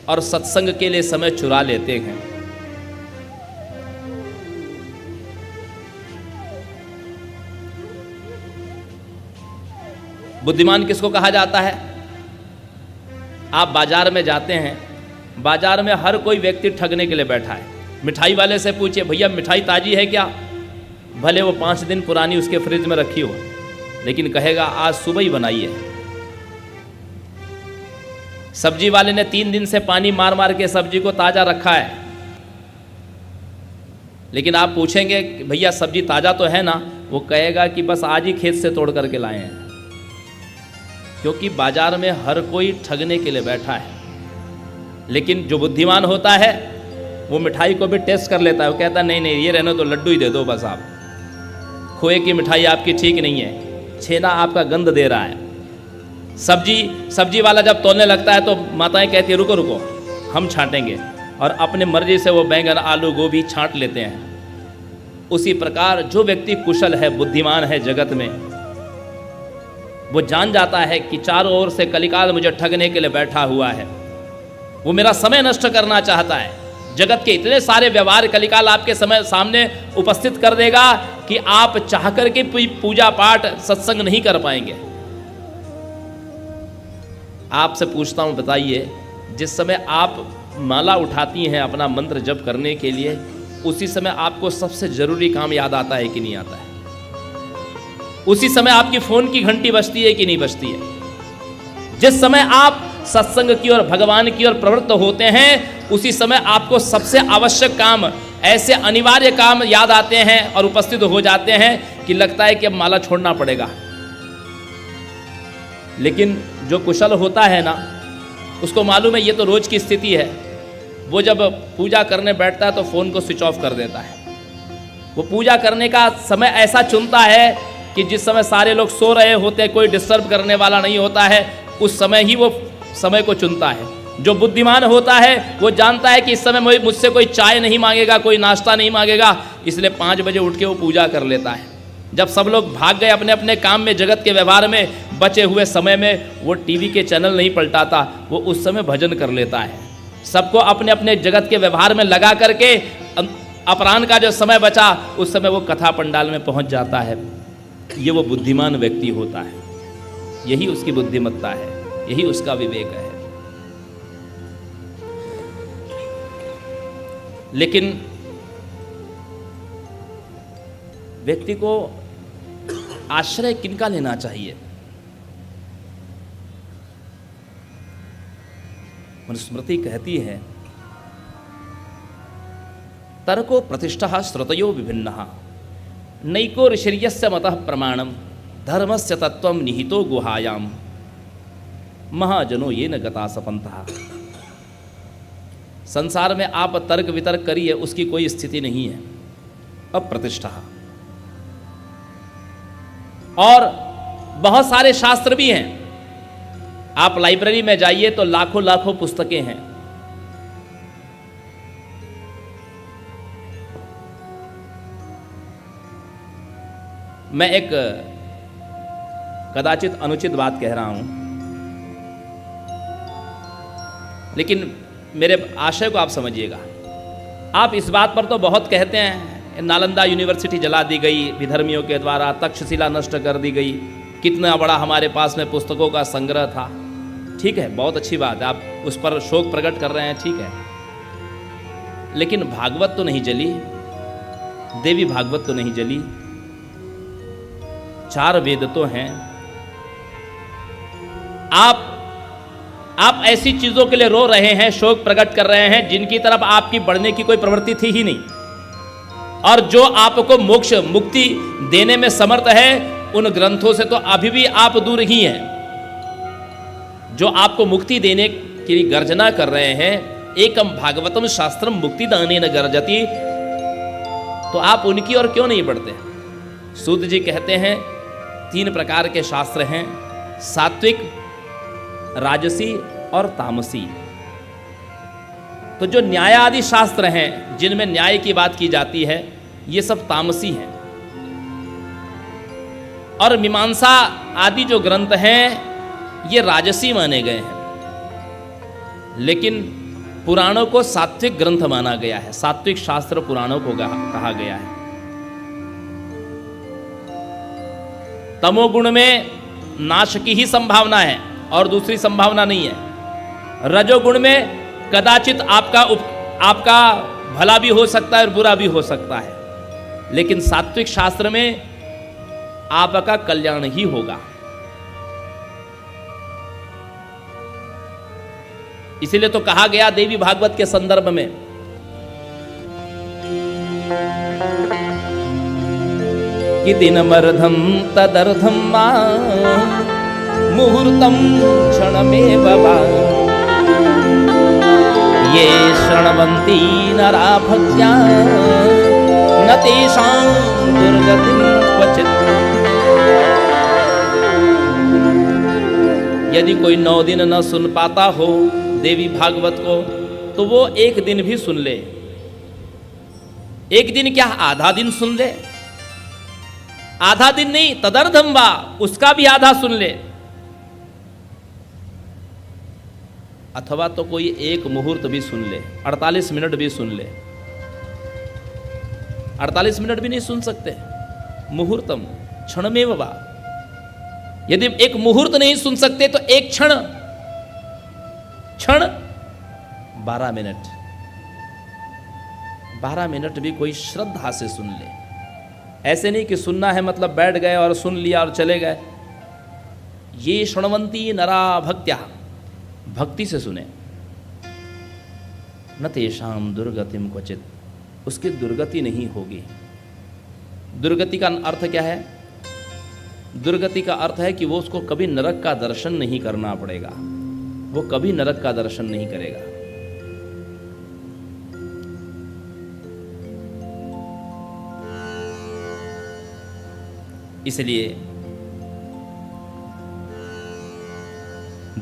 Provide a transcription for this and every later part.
और सत्संग के लिए समय चुरा लेते हैं। बुद्धिमान किसको कहा जाता है? आप बाजार में जाते हैं, बाजार में हर कोई व्यक्ति ठगने के लिए बैठा है। मिठाई वाले से पूछिए, भैया मिठाई ताजी है क्या? भले वो 5 दिन पुरानी उसके फ्रिज में रखी हो, लेकिन कहेगा आज सुबह ही बनाई है। सब्जी वाले ने 3 दिन से पानी मार मार के सब्जी को ताज़ा रखा है, लेकिन आप पूछेंगे भैया सब्जी ताज़ा तो है ना? वो कहेगा कि बस आज ही खेत से तोड़ करके लाए हैं। क्योंकि बाजार में हर कोई ठगने के लिए बैठा है। लेकिन जो बुद्धिमान होता है वो मिठाई को भी टेस्ट कर लेता है। वो कहता है नहीं नहीं, ये रहने तो लड्डू ही दे दो बस, आप खोए की मिठाई आपकी ठीक नहीं है, छेना आपका गंध दे रहा है। सब्जी वाला जब तोलने लगता है तो माताएं कहती है रुको रुको हम छांटेंगे, और अपने मर्जी से वो बैंगन आलू गोभी छांट लेते हैं। उसी प्रकार जो व्यक्ति कुशल है, बुद्धिमान है जगत में, वो जान जाता है कि चारों ओर से कलिकाल मुझे ठगने के लिए बैठा हुआ है, वो मेरा समय नष्ट करना चाहता है। जगत के इतने सारे व्यवहार कलिकाल आपके समय सामने उपस्थित कर देगा कि आप चाह कर के पूजा पाठ सत्संग नहीं कर पाएंगे। आपसे पूछता हूं, बताइए, जिस समय आप माला उठाती हैं अपना मंत्र जप करने के लिए, उसी समय आपको सबसे जरूरी काम याद आता है कि नहीं आता है? उसी समय आपकी फोन की घंटी बजती है कि नहीं बजती है? जिस समय आप सत्संग की ओर, भगवान की ओर प्रवृत्त होते हैं, उसी समय आपको सबसे आवश्यक काम, ऐसे अनिवार्य काम याद आते हैं और उपस्थित हो जाते हैं कि लगता है कि अब माला छोड़ना पड़ेगा। लेकिन जो कुशल होता है ना, उसको मालूम है ये तो रोज की स्थिति है। वो जब पूजा करने बैठता है तो फोन को स्विच ऑफ कर देता है। वो पूजा करने का समय ऐसा चुनता है कि जिस समय सारे लोग सो रहे होते हैं, कोई डिस्टर्ब करने वाला नहीं होता है, उस समय ही वो समय को चुनता है। जो बुद्धिमान होता है वो जानता है कि इस समय मुझसे कोई चाय नहीं मांगेगा, कोई नाश्ता नहीं मांगेगा, इसलिए 5 बजे उठ के वो पूजा कर लेता है। जब सब लोग भाग गए अपने अपने काम में, जगत के व्यवहार में, बचे हुए समय में वो टीवी के चैनल नहीं पलटाता, वो उस समय भजन कर लेता है। सबको अपने अपने जगत के व्यवहार में लगा करके अपराह्न का जो समय बचा, उस समय वो कथा पंडाल में पहुंच जाता है। ये वो बुद्धिमान व्यक्ति होता है। यही उसकी बुद्धिमत्ता है, यही उसका विवेक है। लेकिन व्यक्ति को आश्रय किनका लेना चाहिए? मनुस्मृति कहती है तर्को प्रतिष्ठा श्रुतयो विभिन्नः नैको ऋषिर्यस्य मतः प्रमाणम धर्मस्य तत्वं निहितो गुहायाम महाजनो येन गता सपंतः। संसार में आप तर्क वितर्क करिए, उसकी कोई स्थिति नहीं है। अप्रतिष्ठा। और बहुत सारे शास्त्र भी हैं। आप लाइब्रेरी में जाइए तो लाखों लाखों पुस्तकें हैं। मैं एक कदाचित अनुचित बात कह रहा हूं, लेकिन मेरे आशय को आप समझिएगा। आप इस बात पर तो बहुत कहते हैं, नालंदा यूनिवर्सिटी जला दी गई विधर्मियों के द्वारा, तक्षशिला नष्ट कर दी गई, कितना बड़ा हमारे पास में पुस्तकों का संग्रह था। ठीक है, बहुत अच्छी बात है, आप उस पर शोक प्रकट कर रहे हैं, ठीक है। लेकिन भागवत तो नहीं जली, देवी भागवत तो नहीं जली, 4 वेद तो हैं। आप ऐसी चीजों के लिए रो रहे हैं, शोक प्रकट कर रहे हैं, जिनकी तरफ आपकी बढ़ने की कोई प्रवृत्ति थी ही नहीं। और जो आपको मोक्ष मुक्ति देने में समर्थ है, उन ग्रंथों से तो अभी भी आप दूर ही हैं। जो आपको मुक्ति देने की गर्जना कर रहे हैं, एकम भागवतम शास्त्रम मुक्तिदानेन गर्जति, तो आप उनकी ओर क्यों नहीं बढ़ते? सूत जी कहते हैं 3 प्रकार के शास्त्र हैं, सात्विक, राजसी और तामसी। तो जो न्याय आदि शास्त्र हैं, जिनमें न्याय की बात की जाती है, ये सब तामसी हैं। और मीमांसा आदि जो ग्रंथ हैं, ये राजसी माने गए हैं। लेकिन पुराणों को सात्विक ग्रंथ माना गया है, सात्विक शास्त्र पुराणों को कहा गया है। तमोगुण में नाश की ही संभावना है और दूसरी संभावना नहीं है। रजोगुण में कदाचित आपका भला भी हो सकता है और बुरा भी हो सकता है, लेकिन सात्विक शास्त्र में आपका कल्याण ही होगा। इसीलिए तो कहा गया देवी भागवत के संदर्भ में कि दिनमर्धम तदर्धम मा मुहूर्तम क्षणमेव वा ये शृण्वन्ति नरा भक्त्या न तेषां दुर्गतिं क्वचित्। यदि कोई 9 दिन न सुन पाता हो देवी भागवत को, तो वो एक दिन भी सुन ले। एक दिन क्या, आधा दिन सुन ले। आधा दिन नहीं, तदर्धम वा, उसका भी आधा सुन ले। अथवा तो कोई एक मुहूर्त भी सुन ले, 48 मिनट भी सुन ले। 48 मिनट भी नहीं सुन सकते, मुहूर्तम क्षणमेव वा। यदि एक मुहूर्त नहीं सुन सकते तो एक क्षण 12 मिनट, 12 मिनट भी कोई श्रद्धा से सुन ले। ऐसे नहीं कि सुनना है मतलब बैठ गए और सुन लिया और चले गए। ये शृण्वन्ति नरा भक्त्या, भक्ति से सुने। न तेषां दुर्गतिम क्वचित्, उसकी दुर्गति नहीं होगी। दुर्गति का अर्थ क्या है? दुर्गति का अर्थ है कि वो उसको कभी नरक का दर्शन नहीं करना पड़ेगा, वो कभी नरक का दर्शन नहीं करेगा। इसलिए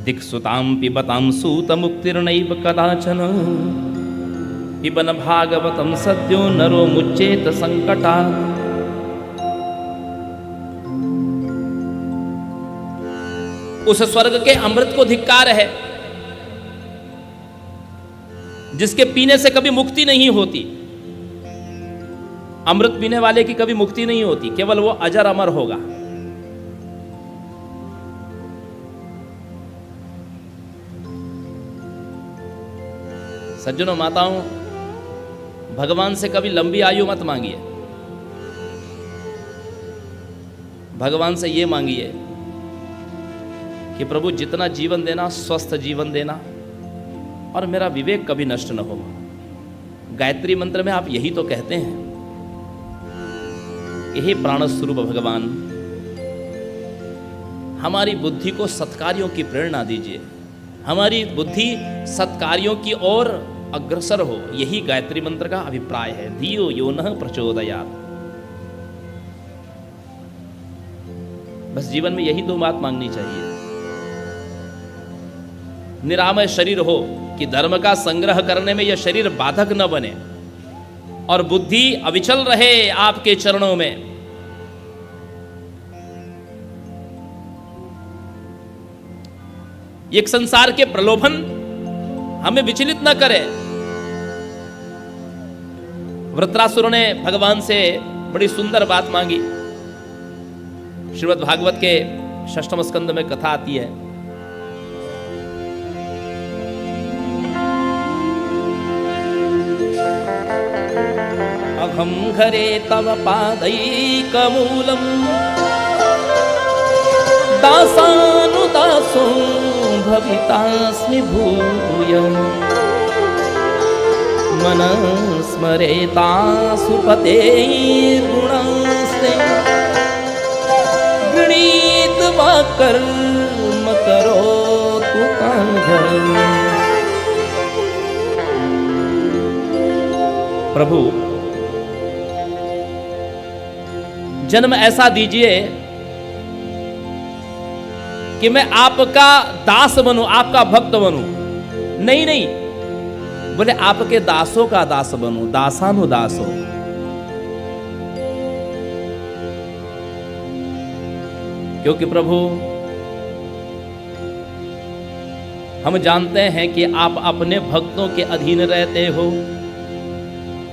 दिक्सुतां पिबतां सूत मुक्तिर्नैव कदाचन पिबन भागवतं सद्यो नरो मुच्येत संकटात्। उस स्वर्ग के अमृत को धिक्कार है जिसके पीने से कभी मुक्ति नहीं होती। अमृत पीने वाले की कभी मुक्ति नहीं होती, केवल वो अजर अमर होगा। सज्जनों माताओं, भगवान से कभी लंबी आयु मत मांगिए। भगवान से ये मांगिए कि प्रभु जितना जीवन देना, स्वस्थ जीवन देना और मेरा विवेक कभी नष्ट न हो। गायत्री मंत्र में आप यही तो कहते हैं, हे प्राण स्वरूप भगवान, हमारी बुद्धि को सत्कार्यों की प्रेरणा दीजिए, हमारी बुद्धि सत्कार्यों की ओर अग्रसर हो। यही गायत्री मंत्र का अभिप्राय है। धियो यो नः प्रचोदयात्। बस जीवन में यही 2 बात मांगनी चाहिए। निरामय शरीर हो कि धर्म का संग्रह करने में यह शरीर बाधक न बने और बुद्धि अविचल रहे आपके चरणों में। एक संसार के प्रलोभन हमें विचलित न करे। वृत्रासुर ने भगवान से बड़ी सुंदर बात मांगी। श्रीमद् भागवत के 6वें स्कंद में कथा आती है। अहम घरे तव पादैकमूलम दासानुदासो भवितास्मि भूयः मनः स्मरेतासु पतेर्गुणास्ते गृणीत्वा कर्म करोतु काघम्। प्रभु जन्म ऐसा दीजिए कि मैं आपका दास बनूं, आपका भक्त बनूं। नहीं नहीं, बोले आपके दासों का दास बनूं, दासानुदास हो। क्योंकि प्रभु हम जानते हैं कि आप अपने भक्तों के अधीन रहते हो।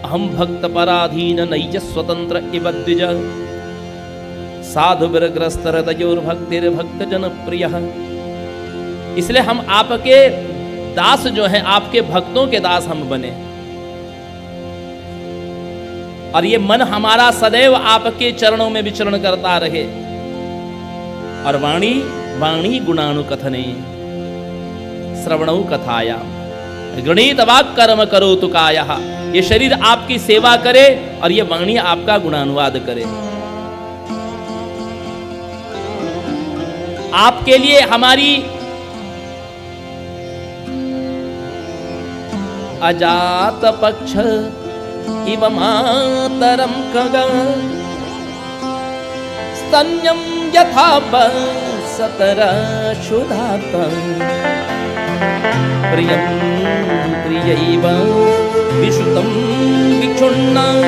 हम भक्त पराधीन नैज स्वतंत्र इव द्विज, साधु विरग्रस्त हृदयोर्भक्तिर्भक्त जन प्रिय। इसलिए हम आपके दास जो हैं, आपके भक्तों के दास हम बने, और ये मन हमारा सदैव आपके चरणों में विचरण करता रहे। और वाणी वाणी गुणानुकथने श्रवणौ कथाया गणित वाक् कर्म करो तुकाया। ये शरीर आपकी सेवा करे और ये वाणी आपका गुणानुवाद करे। आपके लिए हमारी अजात पक्ष इव मातरम खगा, स्तन्यम यथा सतरा शुधातम, प्रियं प्रियैव विशुतं विक्षुण्णं